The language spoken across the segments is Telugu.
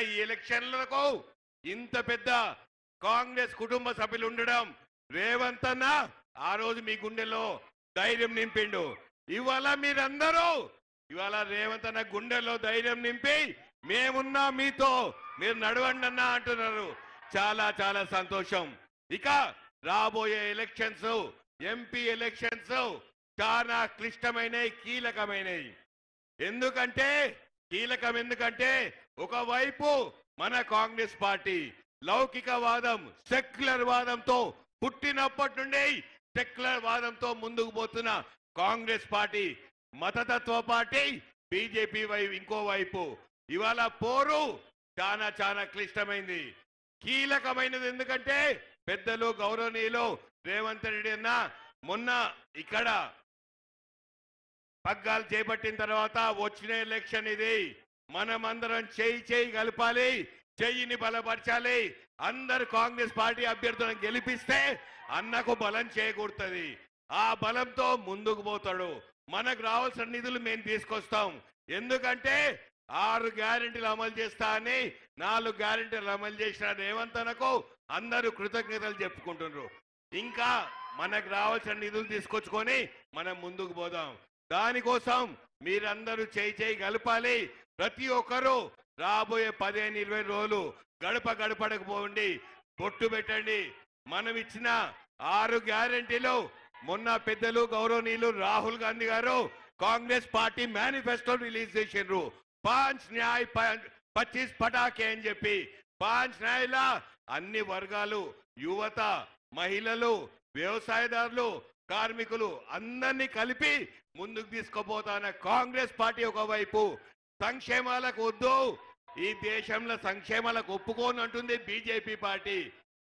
ఈ ఎలక్షన్లకు ఇంత పెద్ద కాంగ్రెస్ కుటుంబ సభ్యులు ఉండడం రేవంత్ అన్న ఆ రోజు మీ గుండెల్లో ధైర్యం నింపిండు. ఇవాళ మీరందరూ ఇవాళ రేవంత్ అన్న గుండెల్లో ధైర్యం నింపి మేమున్నా మీతో మీరు నడవండి అన్న అంటున్నారు. చాలా చాలా సంతోషం. ఇక రాబోయే ఎలక్షన్స్ ఎంపీ ఎలక్షన్స్ చాలా క్లిష్టమైనవి, కీలకమైనవి. ఎందుకంటే ఒకవైపు మన కాంగ్రెస్ పార్టీ లౌకికవాదం సెక్యులర్ వాదంతో పుట్టినప్పటి నుండి సెక్యులర్ వాదంతో ముందుకు పోతున్న కాంగ్రెస్ పార్టీ, మతతత్వ పార్టీ బీజేపీ ఇంకో వైపు ఇవాళ పోరు చాలా చాలా క్లిష్టమైంది, కీలకమైనది. ఎందుకంటే పెద్దలు గౌరవనీయులు రేవంత్ రెడ్డి అన్న మొన్న ఇక్కడ పగ్గాలు చేపట్టిన తర్వాత వచ్చిన ఎలక్షన్ ఇది. మనమందరం చేయి కలపాలి, చెయ్యిని బలపరచాలి. అందరు కాంగ్రెస్ పార్టీ అభ్యర్థులను గెలిపిస్తే అన్నకు బలం చేకూరుతుంది. ఆ బలంతో ముందుకు పోతాడు. మనకు రావాల్సిన నిధులు మేము తీసుకొస్తాం. ఎందుకంటే 6 గ్యారెంటీలు అమలు చేస్తా అని 4 గ్యారెంటీలు అమలు చేసిన రేవంత్ అన్నకు అందరూ కృతజ్ఞతలు చెప్పుకుంటున్నారు. ఇంకా మనకు రావాల్సిన నిధులు తీసుకొచ్చుకొని మనం ముందుకు పోదాం. దానికోసం మీరందరూ చేయి కలపాలి. ప్రతి ఒక్కరూ రాబోయే 15-20 రోజులు గడపకు పోండి, బొట్టు పెట్టండి. మనం ఇచ్చిన 6 గ్యారెంటీలు మొన్న పెద్దలు గౌరవనీయులు రాహుల్ గాంధీ గారు కాంగ్రెస్ పార్టీ మేనిఫెస్టో రిలీజ్ చేసిండ్రు. 5 న్యాయ్ 25 పటాకే అని చెప్పి 5 న్యాయల అన్ని వర్గాలు, యువత, మహిళలు, వ్యవసాయదారులు, కార్మికులు అందరినీ కలిపి ముందుకు తీసుకుపోతాన కాంగ్రెస్ పార్టీ ఒకవైపు. సంక్షేమాలకు వద్దు, ఈ దేశంలో సంక్షేమాలకు ఒప్పుకోని అంటుంది బీజేపీ పార్టీ.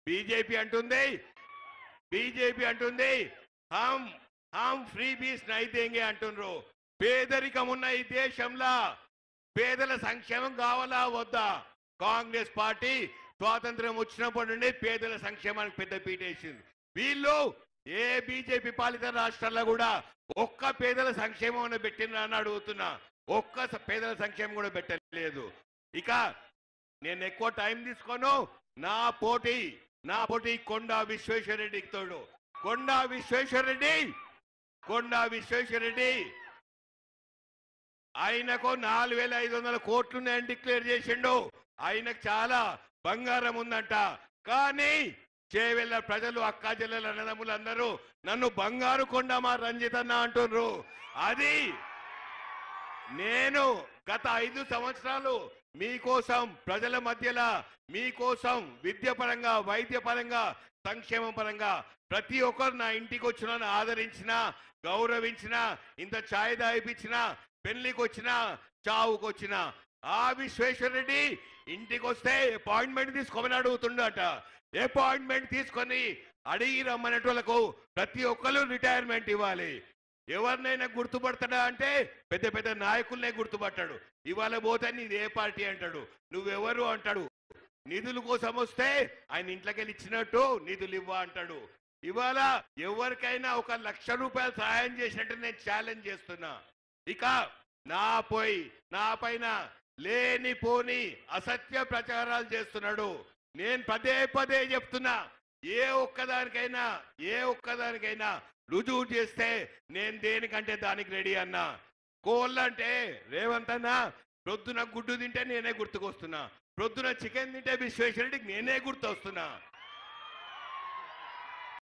బీజేపీ అంటుంది హమ్ ఫ్రీ బీస్ నై దేంగే అంటున్నారు. పేదరికం ఉన్న ఈ దేశంలో పేదల సంక్షేమం కావాలా వద్దా? కాంగ్రెస్ పార్టీ స్వాతంత్రం వచ్చినప్పటి నుండి పేదల సంక్షేమానికి పెద్ద పీటేసింది. వీళ్ళు ఏ బీజేపీ పాలిత రాష్ట్రాల్లో కూడా ఒక్క పేదల సంక్షేమం పెట్టినా అని అడుగుతున్నా. ఒక్క పేదల సంక్షేమం కూడా పెట్టలేదు. ఇక నేను ఎక్కువ టైం తీసుకోను. నా పోటీ కొండా విశ్వేశ్వరరెడ్డికి తోడు. కొండా విశ్వేశ్వరరెడ్డి ఆయనకు 4,500 కోట్లు నేను డిక్లేర్ చేసిండు. ఆయనకు చాలా బంగారం ఉందంట. కానీ చేవెళ్ళ ప్రజలు, అక్క చెల్లెల అన్నదమ్ములు అందరూ నన్ను బంగారు కొండమా రంజితన్న అంటున్నారు. అది నేను గత 5 సంవత్సరాలు మీకోసం, ప్రజల మధ్యలో మీకోసం విద్య పరంగా, వైద్య పరంగా, సంక్షేమ పరంగా ప్రతి ఒక్కరు నా ఇంటికి వచ్చిన ఆదరించిన, గౌరవించిన, ఇంత ఛాయ్ దాయిపించిన, పెళ్లికి వచ్చిన, చావుకొచ్చిన ఆ విశ్వేశ్వరరెడ్డి ఇంటికి వస్తే అపాయింట్మెంట్ తీసుకోమని అడుగుతుండట. అపాయింట్మెంట్ తీసుకొని అడిగి రమ్మనేటోళ్లకు ప్రతి ఒక్కరు రిటైర్మెంట్ ఇవ్వాలి. ఎవరినైనా గుర్తుపడతాడా అంటే పెద్ద పెద్ద నాయకులనే గుర్తుపట్టాడు. ఇవాళ పోతే నీది ఏ పార్టీ అంటాడు, నువ్వెవరు అంటాడు. నిధుల కోసం వస్తే ఆయన ఇంట్లోకి వెళ్ళి ఇచ్చినట్టు నిధులు ఇవ్వ అంటాడు. ఇవాళ ఎవరికైనా 1 లక్ష రూపాయలు సహాయం చేసినట్టు నేను ఛాలెంజ్ చేస్తున్నా. ఇక నా పైన లేనిపోని అసత్య ప్రచారాలు చేస్తున్నాడు. నేను పదే చెప్తున్నా, ఏ ఒక్కదానికైనా రుజువు చేస్తే నేను దేనికంటే దానికి రెడీ అన్నా. కోళ్ళంటే రేవంత్ అన్న ప్రొద్దున గుడ్డు తింటే నేనే గుర్తుకొస్తున్నా, ప్రొద్దున చికెన్ తింటే విశ్వేశ్వరరెడ్డికి నేనే గుర్తొస్తున్నా.